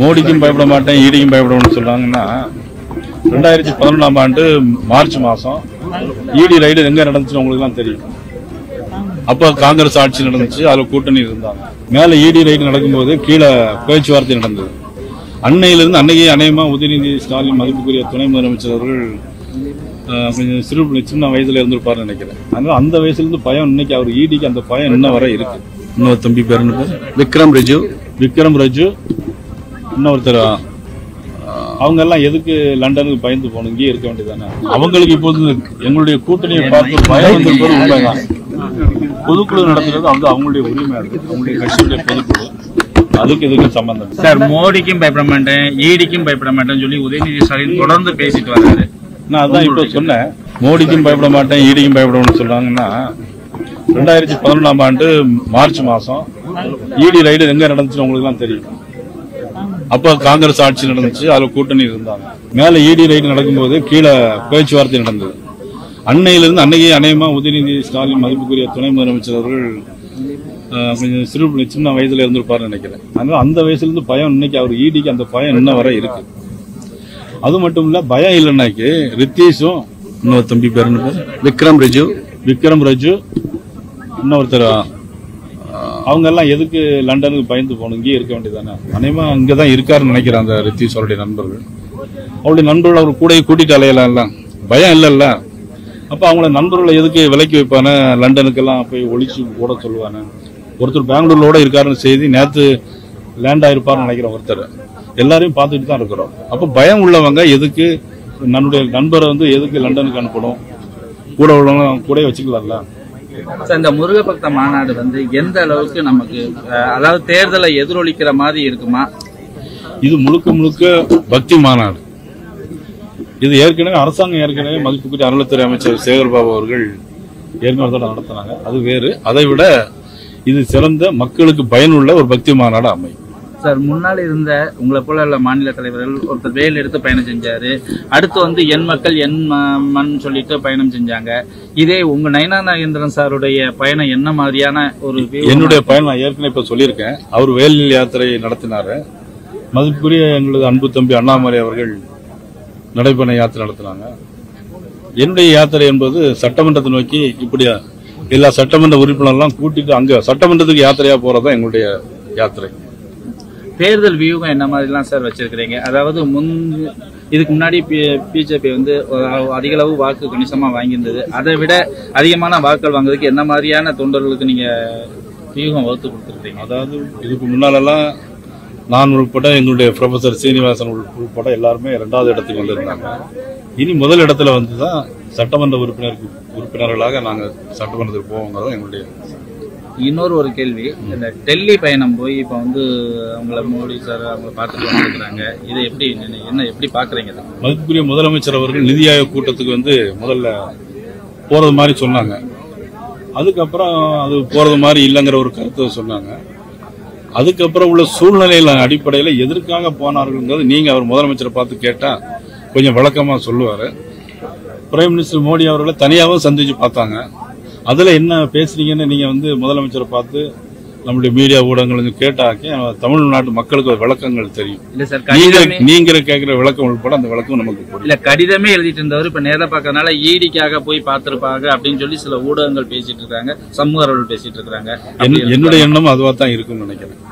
மோடிக்கும் பயப்பட மாட்டேன் ஈடிக்கும் பயப்படணும்னு சொல்றாங்கன்னா 2011ஆம் ஆண்டு மார்ச் மாசம் ஈடி ரைடு எங்க நடந்துச்சுன்னு உங்களுக்கு எல்லாம் தெரியும். அப்ப காங்கிரஸ் ஆட்சி நடந்துச்சு, அதுல கூட்டணி இருந்தாங்க. மேல ஈடி ரைடு நடக்கும்போது கீழே பேச்சுவார்த்தை நடந்தது. அன்னையிலிருந்து அன்னைக்கே அநேகமா உதயநிதி ஸ்டாலின் மதிப்புக்குரிய துணை முதலமைச்சர் அவர்கள் கொஞ்சம் சின்ன வயசுல இருந்திருப்பாருன்னு நினைக்கிறேன். அதனால அந்த வயசுல இருந்து பயம் இன்னைக்கு அவர் ஈடிக்கு அந்த பயம் இன்ன வரை இருக்கு. இன்னொரு தம்பி பேர் விக்ரம் ரஜு இன்னொருத்தர் அவங்க எல்லாம் எதுக்கு லண்டனுக்கு பயந்து போகணும், இங்கே இருக்க வேண்டியதானே. அவங்களுக்கு இப்போது எங்களுடைய கூட்டணியை பார்த்து பயம் வந்திருப்பது உண்மைதான். பொதுக்குழு நடத்துறது வந்து அவங்களுடைய உரிமை, இருக்கு அவங்களுடைய கட்சியுடைய பொதுக்குழு, அதுக்கு எதுக்கு சம்பந்தம் சார். மோடிக்கும் பயப்பட மாட்டேன் ஈடிக்கும் பயப்பட மாட்டேன்னு சொல்லி உதயநிதி ஸ்டாலின் தொடர்ந்து பேசிட்டு வர்றாரு. நான் அதான் இப்ப சொன்னேன், மோடிக்கும் பயப்பட மாட்டேன் ஈடிக்கும் பயப்படணும்னு சொல்றாங்கன்னா 2011ஆம் ஆண்டு மார்ச் மாசம் ஈடி ரைடு எங்க நடந்துச்சுன்னு உங்களுக்கு எல்லாம் தெரியும். அப்ப காங்கிரஸ் ஆட்சி நடந்துச்சு, அதுல கூட்டணி இருந்தாங்க. மேல ஈடி ரைடு நடக்கும்போது கீழே பேச்சுவார்த்தை நடந்தது. அன்னையிலிருந்து அன்னைக்கே அநேகமா உதயநிதி ஸ்டாலின் மதிப்புக்குரிய துணை முதலமைச்சர் அவர்கள் கொஞ்சம் சின்ன வயசுல இருந்திருப்பாருன்னு நினைக்கிறேன். அதனால அந்த வயசுல இருந்து பயம் இன்னைக்கு அவர் ஈடிக்கு அந்த பயம் இன்ன வரை இருக்கு. அது மட்டும் இல்ல, பயம் இல்லைன்னாக்கி ரித்தீஷும் இன்னொரு தம்பி பேர் விக்ரம் ரஜு இன்னொருத்தர் அவங்க எல்லாம் எதுக்கு லண்டனுக்கு பயந்து போகணும், இங்கே இருக்க வேண்டியதானே. அநேகமா இங்கதான் இருக்காருன்னு நினைக்கிறேன் அந்த ரித்தீஷ் அவருடைய நண்பர்கள். அவருடைய நண்பர்கள் அவர் கூட கூட்டிட்டு அலையலாம்ல, பயம் இல்லைல்ல. அப்ப அவங்கள நண்பர்களை எதுக்கு விலக்கி வைப்பானே, லண்டனுக்கு எல்லாம் போய் ஒழிச்சு கூட சொல்லுவானே. ஒருத்தர் பெங்களூர்லோட இருக்காருன்னு செய்தி நேற்று லேண்ட் ஆயிருப்பாருன்னு நினைக்கிறேன். ஒருத்தர் எல்லாரையும் பார்த்துட்டு தான் இருக்கிறோம். அப்ப பயம் உள்ளவங்க எதுக்கு நம்முடைய நண்பரை வந்து எதுக்கு லண்டனுக்கு அனுப்பணும், கூட உள்ளவங்க கூட வச்சுக்கலாம்ல. இந்த முருகபக்த மாநாடு வந்து எந்த அளவுக்கு நமக்கு, அதாவது தேர்தலை எதிரொலிக்கிற மாதிரி இருக்குமா? இது முழுக்க முழுக்க பக்தி மாநாடு. இது ஏற்கனவே அரசாங்கம் ஏற்கனவே மதிப்புக்குரிய அறநிலைத்துறை அமைச்சர் சேகர்பாபு அவர்கள் ஏற்கனவே நடத்தினாங்க. அது வேறு. அதை விட இது சிறந்த மக்களுக்கு பயனுள்ள ஒரு பக்தி மாநாடு அமையும். சார், முன்னாள் இருந்த உங்களை போல உள்ள மாநில தலைவர்கள் ஒருத்தர் வேல் எடுத்து பயணம் செஞ்சாரு. அடுத்து வந்து என் மக்கள் என் மண் சொல்லிட்டு பயணம் செஞ்சாங்க. இதே உங்க நயனா நாகேந்திரன் சாருடைய பயணம் என்ன மாதிரியான ஒரு? என்னுடைய பயணம் நான் ஏற்கனவே இப்ப சொல்லியிருக்கேன். அவர் வேல் யாத்திரை நடத்தினாரு. மதிப்புக்குரிய எங்களது அன்பு தம்பி அண்ணாமலை அவர்கள் நடைபயண யாத்திரை நடத்தினாங்க. என்னுடைய யாத்திரை என்பது சட்டமன்றத்தை நோக்கி இப்படி எல்லா சட்டமன்ற உறுப்பினர்லாம் கூட்டிட்டு அங்க சட்டமன்றத்துக்கு யாத்திரையா போறதுதான் எங்களுடைய யாத்திரை. தேர்தல் வியூகம் என்ன மாதிரிலாம் சார் வச்சிருக்கிறீங்க? அதாவது இதுக்கு முன்னாடி பிஜேபி வந்து அதிக அளவு வாக்கு கணிசமா வாங்கியிருந்தது. அதை விட அதிகமான வாக்குகள் வாங்குறதுக்கு என்ன மாதிரியான தொண்டர்களுக்கு நீங்க வியூகம் வகுத்து கொடுத்துருக்கீங்க? அதாவது இதுக்கு முன்னாலெல்லாம் நான் உள்பட எங்களுடைய ப்ரொஃபசர் சீனிவாசன் உள்பட எல்லாருமே 2வது இடத்துக்கு வந்திருந்தாங்க. இனி முதல் இடத்துல வந்துதான் சட்டமன்ற உறுப்பினர்களாக நாங்கள் சட்டமன்றத்துக்கு போவோங்கிறதா எங்களுடைய. இன்னொரு ஒரு கேள்வி, இந்த டெல்லி பயணம் போய் இப்ப வந்து அவங்கள மோடி சார் அவங்க பார்த்துட்டு வந்துருக்காங்க. இதை எப்படி பாக்குறீங்க? மதிப்புக்குரிய முதலமைச்சர் அவர்கள் நிதி ஆயோக் கூட்டத்துக்கு வந்து முதல்ல போறது மாதிரி சொன்னாங்க. அதுக்கப்புறம் அது போறது மாதிரி இல்லைங்கிற ஒரு கருத்தை சொன்னாங்க. அதுக்கப்புறம் உள்ள சூழ்நிலையில அடிப்படையில எதற்காக போனார்கள் நீங்க அவர் முதலமைச்சரை பார்த்து கேட்டா கொஞ்சம் விளக்கமா சொல்லுவாரு. பிரைம் மினிஸ்டர் மோடி அவர்களை தனியாகவும் சந்திச்சு பார்த்தாங்க. அதுல என்ன பேசுறீங்கன்னு நீங்க வந்து முதலமைச்சரை பார்த்து நம்முடைய மீடியா ஊடகங்களுக்கு கேட்டாக்கி தமிழ்நாட்டு மக்களுக்கு விளக்கங்கள் தெரியும். நீங்க கேட்கிற விளக்கம் உட்பட அந்த விளக்கம் நமக்கு இல்ல. கடிதமே எழுதிட்டு இருந்தவர் இப்ப நேரில் பார்க்கறதுனால ஈடிக்காக போய் பார்த்திருப்பாங்க அப்படின்னு சொல்லி சில ஊடகங்கள் பேசிட்டு இருக்காங்க, சமூகர்கள் பேசிட்டு இருக்காங்க. என்னுடைய எண்ணம் அதுவா தான் இருக்கும்னு நினைக்கிறேன்.